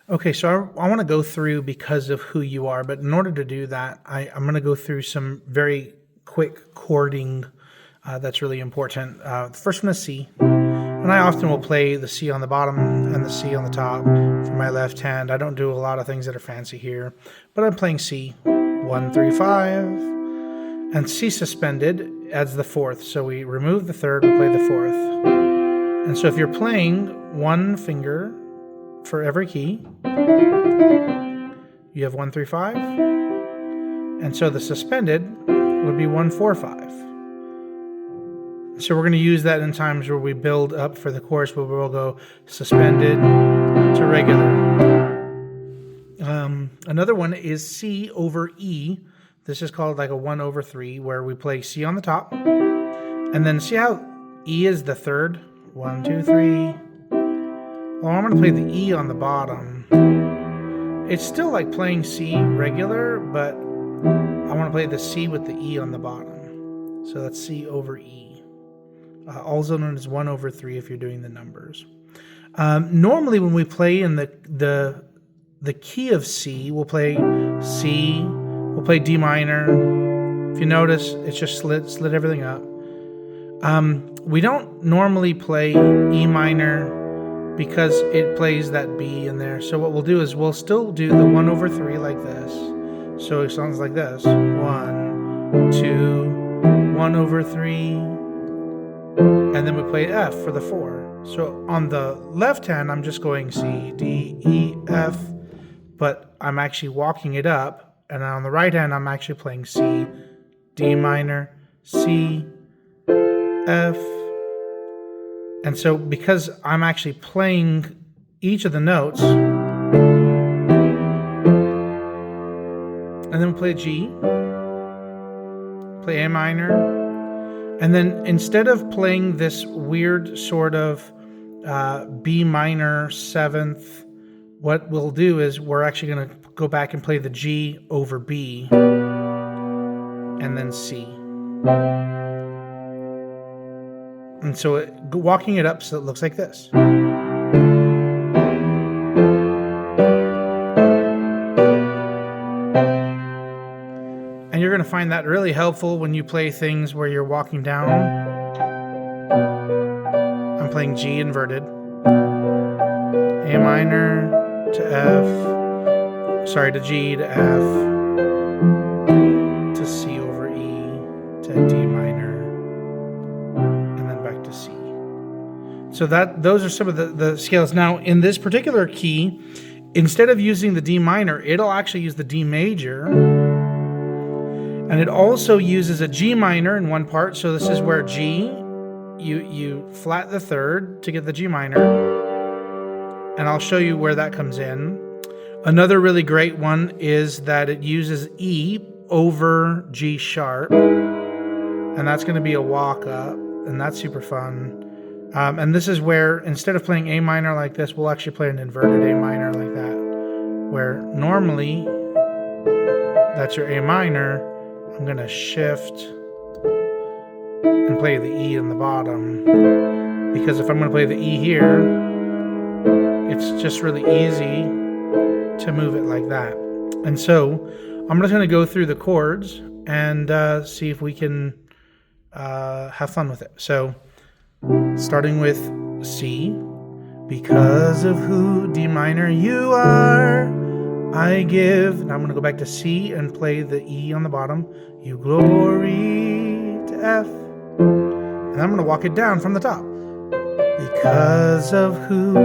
Okay, so I want to go through because of who you are, but in order to do that, I'm going to go through some very quick chording that's really important. The first one is C, and I often will play the C on the bottom and the C on the top for my left hand. I don't do a lot of things that are fancy here, but I'm playing C, 1, 3, 5, and C suspended adds the fourth. So we remove the third, we play the fourth. And so if you're playing one finger for every key, you have 1, 3, 5, and so the suspended would be 1, 4, 5. So we're going to use that in times where we build up for the chorus, where we'll go suspended to regular. Another one is C over E. This is called like a 1 over 3, where we play C on the top, and then see how E is the third? 1, 2, 3. Well, I'm going to play the E on the bottom. It's still like playing C regular, but I want to play the C with the E on the bottom. So that's C over E. Also known as 1 over 3 if you're doing the numbers. Normally when we play in the key of C, we'll play C, we'll play D minor. If you notice, it's just slid everything up. We don't normally play E minor because it plays that B in there. So what we'll do is we'll still do the 1 over 3 like this. So it sounds like this. 1, 2, 1 over 3. And then we play F for the 4. So on the left hand, I'm just going C, D, E, F. But I'm actually walking it up. And on the right hand, I'm actually playing C, D minor, C, F. And so because I'm actually playing each of the notes, and then we play G, play A minor, and then instead of playing this weird sort of B minor 7th, what we'll do is we're actually going to go back and play the G over B, and then C. And so walking it up so it looks like this. And you're going to find that really helpful when you play things where you're walking down. I'm playing G inverted, A minor to F, sorry, to G to F, to C over E, to D minor, and then back to C. So those are some of the scales. Now, in this particular key, instead of using the D minor, it'll actually use the D major. And it also uses a G minor in one part. So this is where G, you flat the third to get the G minor. And I'll show you where that comes in. Another really great one is that it uses E over G sharp. And that's going to be a walk up. And that's super fun. And this is where, instead of playing A minor like this, we'll actually play an inverted A minor like that. Where normally, that's your A minor. I'm going to shift and play the E in the bottom. Because if I'm going to play the E here, it's just really easy to move it like that. And so I'm just going to go through the chords and see if we can have fun with it. So starting with C, because of who D minor you are, I give, and I'm going to go back to C and play the E on the bottom, you glory to F, and I'm going to walk it down from the top. Because of who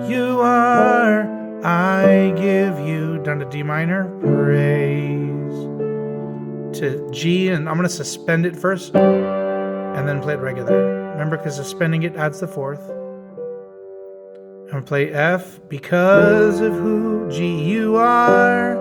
you are, I give you, down to D minor, praise, to G, and I'm going to suspend it first, and then play it regular. Remember, because suspending it adds the fourth. I'm going to play F, because of who G you are.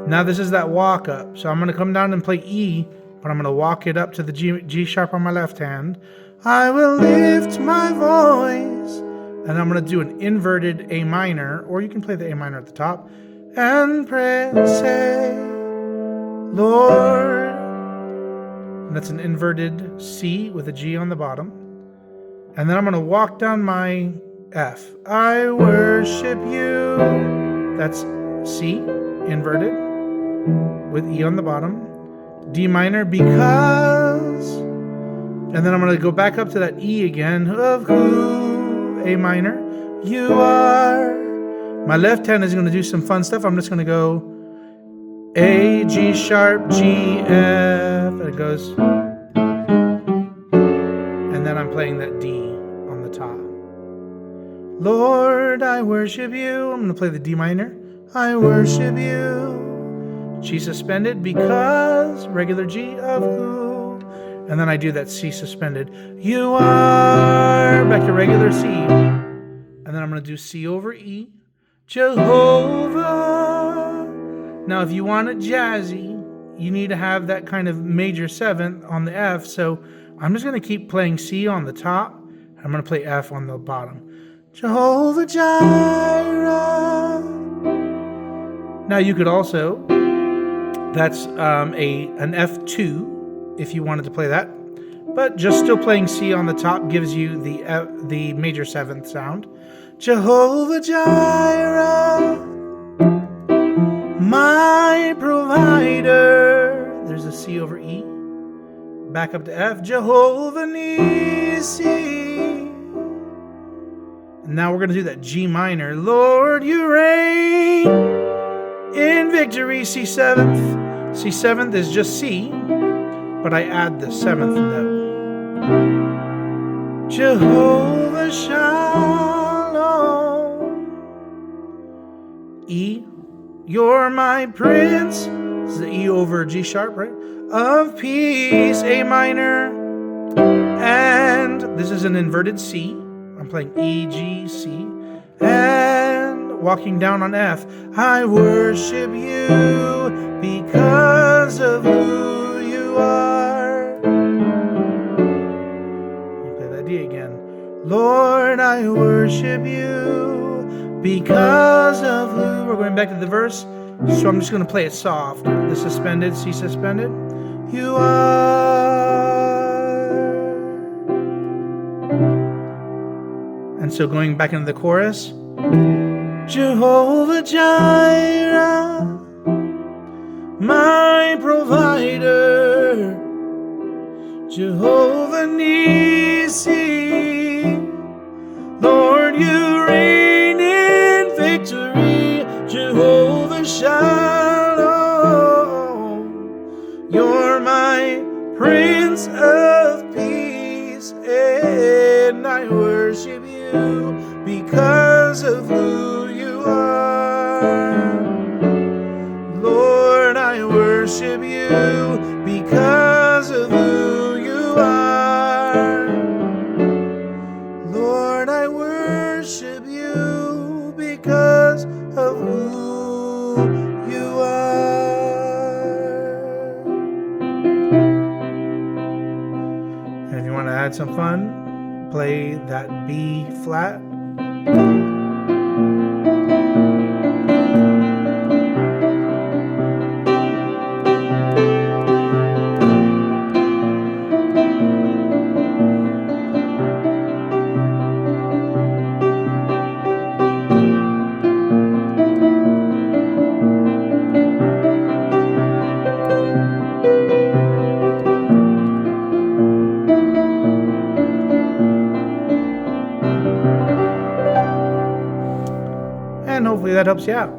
Now this is that walk up. So I'm going to come down and play E, but I'm going to walk it up to the G sharp on my left hand. I will lift my voice. And I'm going to do an inverted A minor, or you can play the A minor at the top. And pray, say, Lord. And that's an inverted C with a G on the bottom. And then I'm going to walk down my F. I worship you. That's C inverted with E on the bottom, D minor because, and then I'm going to go back up to that E again of who, A minor, you are. My left hand is going to do some fun stuff. I'm just going to go A, G sharp, G, F, and it goes, and then I'm playing that D on the top. Lord, I worship you. I'm going to play the D minor. I worship you. G suspended because regular G of who, and then I do that C suspended. You are, back to regular C, and then I'm going to do C over E, Jehovah. Now if you want it jazzy, you need to have that kind of major seventh on the F, so I'm just going to keep playing C on the top. I'm going to play F on the bottom. Jehovah Jireh. Now you could also, that's an F2 if you wanted to play that, but just still playing C on the top gives you the major seventh sound. Jehovah Jireh, my provider. There's a C over E. Back up to F. Jehovah Nissi. And now we're going to do that G minor. Lord, you reign in victory, C seventh. C seventh is just C, but I add the seventh note. Jehovah Shalom. E, you're my prince. This is the E over G sharp, right? Of peace, A minor. And this is an inverted C. I'm playing E, G, C. And walking down on F. I worship you because of who you are. I'll play that D again. Lord, I worship you because of who. We're going back to the verse, so I'm just going to play it soft. The suspended, C suspended. You are. And so going back into the chorus. Jehovah Jireh, my provider. Jehovah Nissi, Lord, you reign in victory. Jehovah Shalom, you're my Prince of Peace, and I worship you because of who you are. Lord, I worship you because of who you are. Lord, I worship you because of who you are. And if you want to add some fun, play that B flat. And hopefully that helps you out.